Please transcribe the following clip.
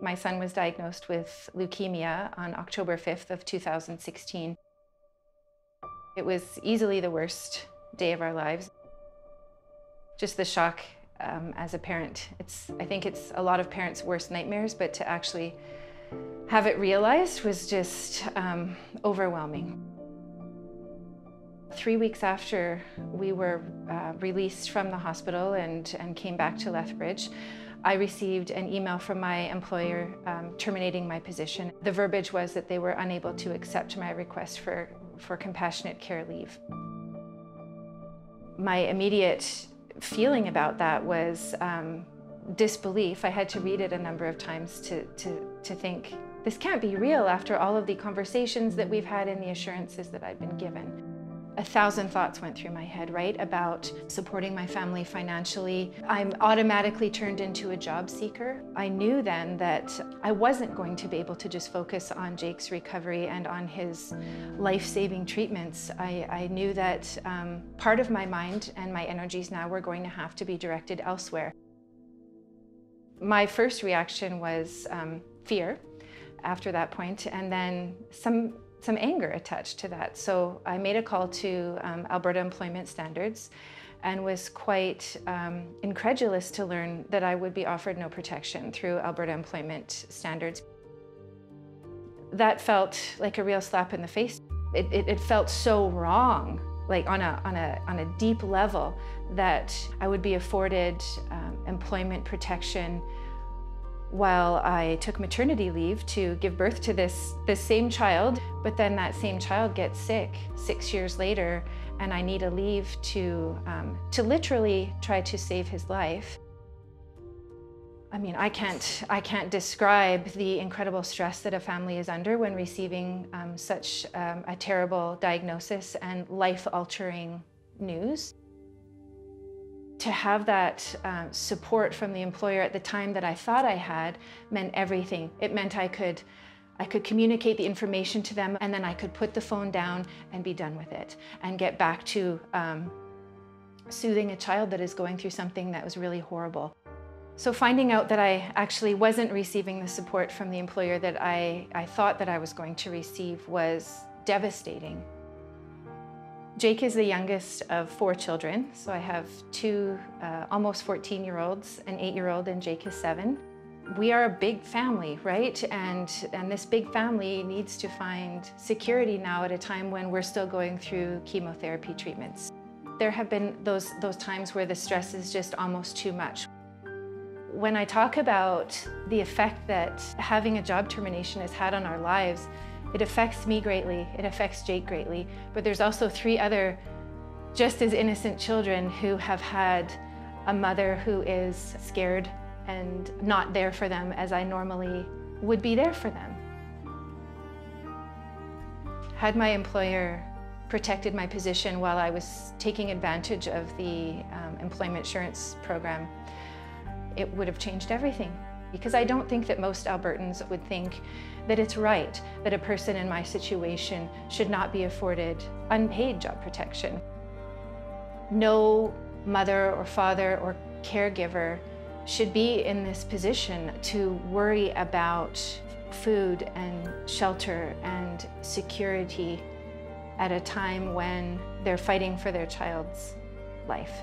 My son was diagnosed with leukemia on October 5th of 2016. It was easily the worst day of our lives. Just the shock as a parent. I think it's a lot of parents' worst nightmares, but to actually have it realized was just overwhelming. 3 weeks after we were released from the hospital and came back to Lethbridge, I received an email from my employer terminating my position. The verbiage was that they were unable to accept my request for compassionate care leave. My immediate feeling about that was disbelief. I had to read it a number of times to think, this can't be real after all of the conversations that we've had and the assurances that I've been given. 1,000 thoughts went through my head, right, about supporting my family financially. I'm automatically turned into a job seeker. I knew then that I wasn't going to be able to just focus on Jake's recovery and on his life-saving treatments. I knew that part of my mind and my energies now were going to have to be directed elsewhere. My first reaction was fear after that point, and then some anger attached to that. So I made a call to Alberta Employment Standards and was quite incredulous to learn that I would be offered no protection through Alberta Employment Standards. That felt like a real slap in the face. It felt so wrong, like on a deep level, that I would be afforded employment protection while I took maternity leave to give birth to this same child, but then that same child gets sick 6 years later, and I need a leave to literally try to save his life. I mean, I can't describe the incredible stress that a family is under when receiving such a terrible diagnosis and life-altering news. To have that support from the employer at the time that I thought I had meant everything. It meant I could communicate the information to them, and then I could put the phone down and be done with it and get back to soothing a child that is going through something that was really horrible. So finding out that I actually wasn't receiving the support from the employer that I thought that I was going to receive was devastating. Jake is the youngest of 4 children, so I have 2 almost 14-year-olds, an 8-year-old, and Jake is 7. We are a big family, right? And this big family needs to find security now at a time when we're still going through chemotherapy treatments. There have been those times where the stress is just almost too much. When I talk about the effect that having a job termination has had on our lives, it affects me greatly, it affects Jake greatly, but there's also 3 other just as innocent children who have had a mother who is scared and not there for them as I normally would be there for them. Had my employer protected my position while I was taking advantage of the employment insurance program, it would have changed everything. Because I don't think that most Albertans would think that it's right that a person in my situation should not be afforded unpaid job protection. No mother or father or caregiver should be in this position to worry about food and shelter and security at a time when they're fighting for their child's life.